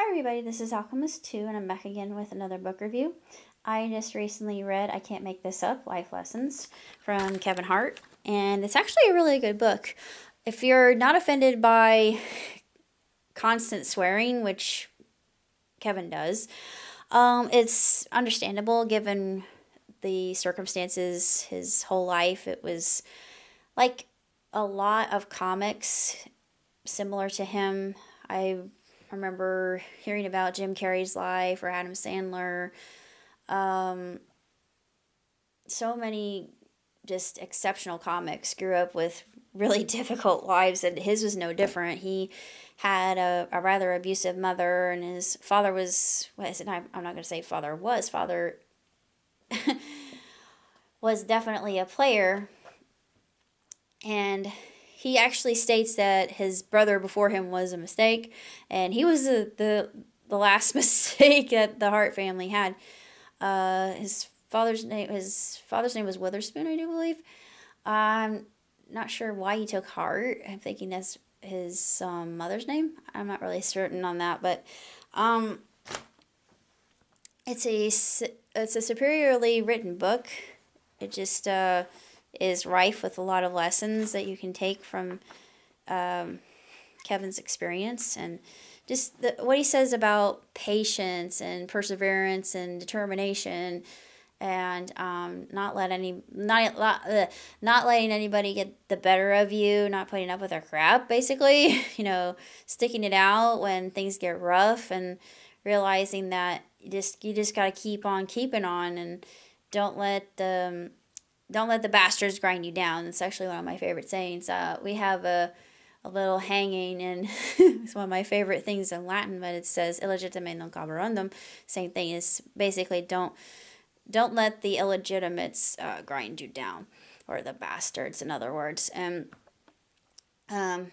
Hi everybody, this is Alchemist 2 and I'm back again with another book review. I just recently read I Can't Make This Up, Life Lessons from Kevin Hart, and it's actually a really good book. If you're not offended by constant swearing, which Kevin does, it's understandable given the circumstances his whole life. It was like a lot of comics similar to him. I remember hearing about Jim Carrey's life or Adam Sandler. Um, so many just exceptional comics grew up with really difficult lives, and his was no different. He had a rather abusive mother, and his father was, what is it? I'm not going to say father was definitely a player, and he actually states that his brother before him was a mistake, and he was the last mistake that the Hart family had. His father's name was Witherspoon, I do believe. I'm not sure why he took Hart. I'm thinking that's his mother's name. I'm not really certain on that, but um, it's a superiorly written book. It just is rife with a lot of lessons that you can take from Kevin's experience, and just what he says about patience and perseverance and determination, and not letting anybody get the better of you, not putting up with their crap, basically. Sticking it out when things get rough, and realizing that you just got to keep on keeping on, and don't let the don't let the bastards grind you down. It's actually one of my favorite sayings. We have a little hanging, and it's one of my favorite things in Latin, but it says "illegitime non caberundum." Same thing, is basically don't let the illegitimates grind you down, or the bastards, in other words. And um,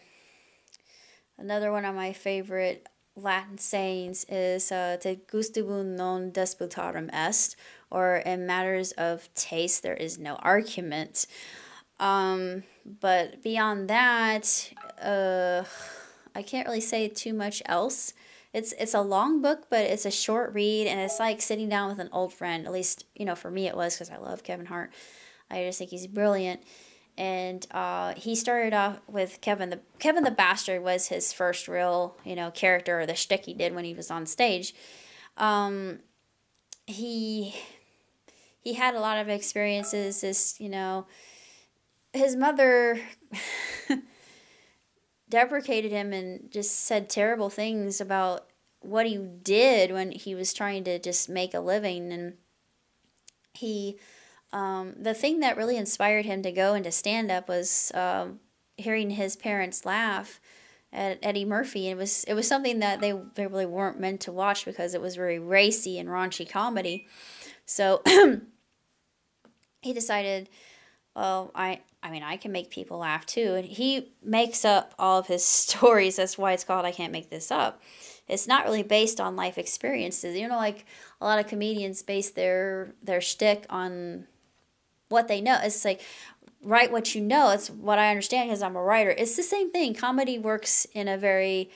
another one of my favorite Latin sayings is "te gustibus non disputarum est," or "in matters of taste there is no argument." But beyond that, I can't really say too much else. It's a long book, but it's a short read, and it's like sitting down with an old friend. At least, for me it was, because I love Kevin Hart. I just think he's brilliant. And he started off with Kevin the Bastard was his first real character, or the shtick he did when he was on stage. Um, he he had a lot of experiences. His mother deprecated him and just said terrible things about what he did when he was trying to just make a living. And he the thing that really inspired him to go into stand up was hearing his parents laugh at Eddie Murphy. And it was something that they really weren't meant to watch, because it was very racy and raunchy comedy. So he decided, well, I mean, I can make people laugh too. And he makes up all of his stories. That's why it's called I Can't Make This Up. It's not really based on life experiences. Like a lot of comedians base their shtick on what they know. It's like, write what you know. It's what I understand, because I'm a writer. It's the same thing. Comedy works in a very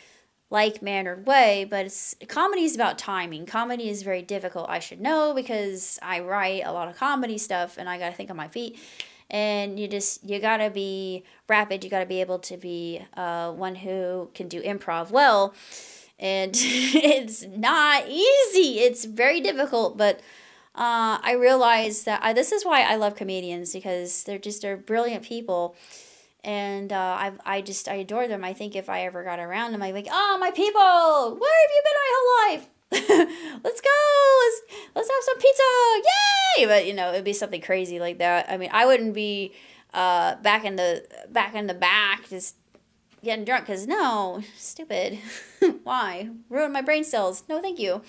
like-mannered way, but comedy is about timing. Comedy is very difficult, I should know, because I write a lot of comedy stuff and I got to think on my feet. And you gotta be rapid. You gotta be able to be one who can do improv well, and it's not easy. It's very difficult, but I realize that this is why I love comedians, because they're brilliant people, and I adore them. I think if I ever got around them, I'd be like, oh, my people, where have you been my whole life? Let's go. Let's have some pizza. Yay! But it'd be something crazy like that. I mean, I wouldn't be back in the back just getting drunk, because no, stupid. Why? Ruin my brain cells. No, thank you.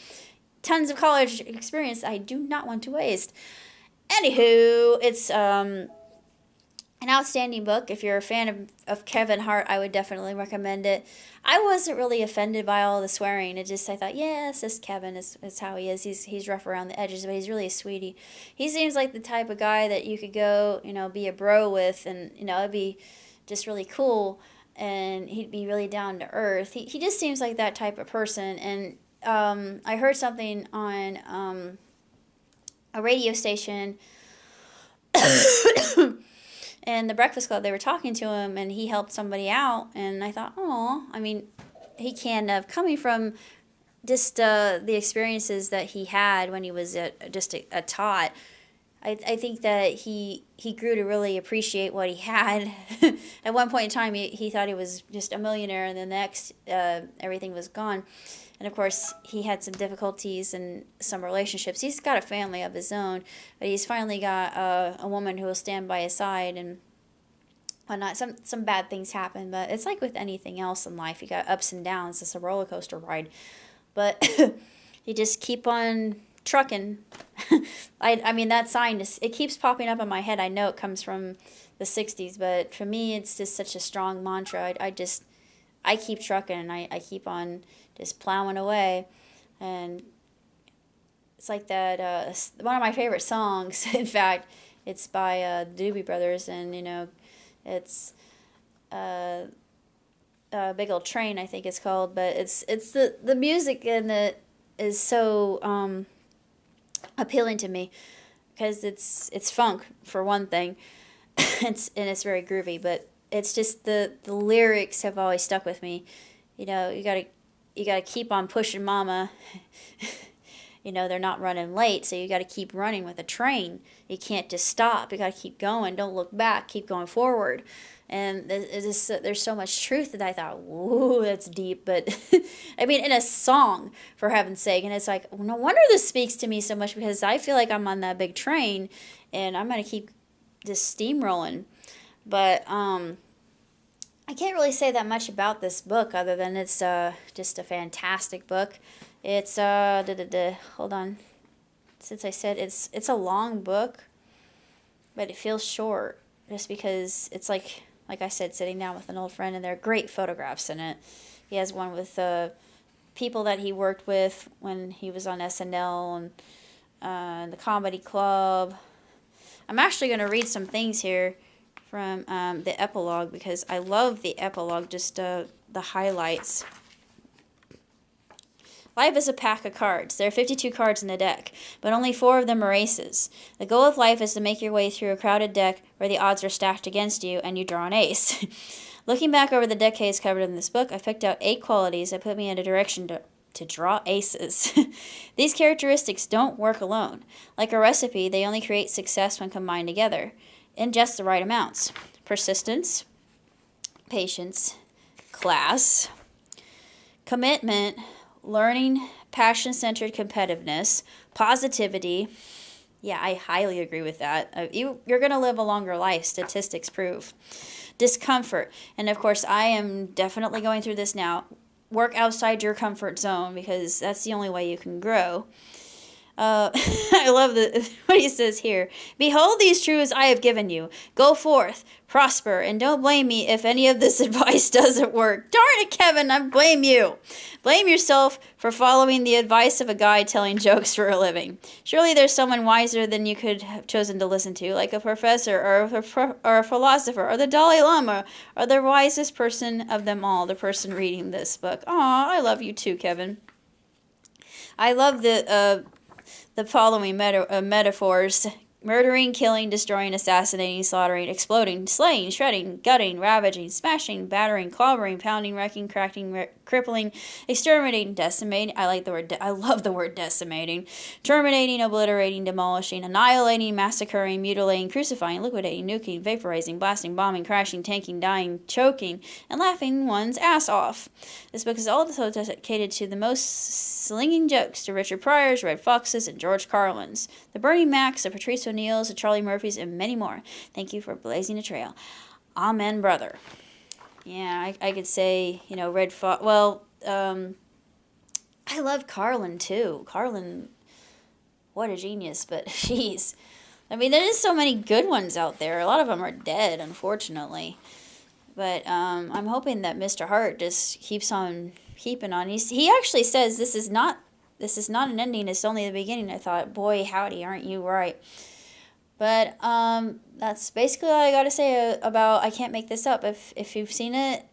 Tons of college experience I do not want to waste. Anywho, it's an outstanding book. If you're a fan of Kevin Hart, I would definitely recommend it. I wasn't really offended by all the swearing. I thought, yeah, it's just Kevin. It's how he is. He's rough around the edges, but he's really a sweetie. He seems like the type of guy that you could go, be a bro with, and, it'd be just really cool, and he'd be really down to earth. He just seems like that type of person, and I heard something on a radio station and the Breakfast Club. They were talking to him, and he helped somebody out. And I thought, oh, I mean, he can have coming from just the experiences that he had when he was just a tot. I think that he grew to really appreciate what he had. At one point in time, he thought he was just a millionaire, and the next, everything was gone. And of course, he had some difficulties in some relationships. He's got a family of his own, but he's finally got a woman who will stand by his side and whatnot. Some bad things happen, but it's like with anything else in life. You got ups and downs. It's a roller coaster ride. But you just keep on trucking. I mean, that sign, it keeps popping up in my head. I know it comes from the 60s, but for me, it's just such a strong mantra. I keep trucking, and I keep on just plowing away. And it's like that, one of my favorite songs, in fact, it's by the Doobie Brothers, and, it's Big Old Train, I think it's called, but it's the music in it is so appealing to me because it's funk for one thing, and it's very groovy, but it's just the lyrics have always stuck with me. You gotta keep on pushing, mama. They're not running late, so you got to keep running with a train. You can't just stop. You got to keep going. Don't look back. Keep going forward. And there's so much truth that I thought, whoa, that's deep. But I mean, in a song, for heaven's sake. And it's like, no wonder this speaks to me so much, because I feel like I'm on that big train, and I'm going to keep just steamrolling. But I can't really say that much about this book other than it's just a fantastic book. It's hold on. Since I said it's a long book, but it feels short just because it's like I said, sitting down with an old friend, and there are great photographs in it. He has one with people that he worked with when he was on SNL and the Comedy Club. I'm actually going to read some things here from the epilogue, because I love the epilogue, just the highlights. Life is a pack of cards. There are 52 cards in the deck, but only 4 of them are aces. The goal of life is to make your way through a crowded deck where the odds are stacked against you and you draw an ace. Looking back over the decades covered in this book, I picked out 8 qualities that put me in a direction to draw aces. These characteristics don't work alone. Like a recipe, they only create success when combined together, in just the right amounts. Persistence, patience, class, commitment, learning, passion-centered competitiveness, positivity. Yeah, I highly agree with that. You're going to live a longer life, statistics prove. Discomfort. And of course, I am definitely going through this now. Work outside your comfort zone, because that's the only way you can grow. I love what he says here. Behold these truths I have given you. Go forth, prosper, and don't blame me if any of this advice doesn't work. Darn it, Kevin, I blame you. Blame yourself for following the advice of a guy telling jokes for a living. Surely there's someone wiser than you could have chosen to listen to, like a professor or a philosopher or the Dalai Lama or the wisest person of them all, the person reading this book. Aw, I love you too, Kevin. I love the following metaphors: murdering, killing, destroying, assassinating, slaughtering, exploding, slaying, shredding, gutting, ravaging, smashing, battering, clobbering, pounding, wrecking, cracking, crippling, exterminating, decimating. I love the word decimating. Terminating, obliterating, demolishing, annihilating, massacring, mutilating, crucifying, liquidating, nuking, vaporizing, blasting, bombing, crashing, tanking, dying, choking, and laughing one's ass off. This book is also dedicated to the most slinging jokes to Richard Pryor's, Red Fox's, and George Carlin's, the Bernie Macs, the Patrice O'Neil's, the Charlie Murphys, and many more. Thank you for blazing a trail. Amen, brother. Yeah, I could say, Red Fox. Well, I love Carlin, too. Carlin, what a genius, but jeez. I mean, there is so many good ones out there. A lot of them are dead, unfortunately. But I'm hoping that Mr. Hart just keeps on keeping on. He actually says this is not an ending, it's only the beginning. I thought, boy, howdy, aren't you right? But that's basically all I got to say about I Can't Make This Up. If you've seen it,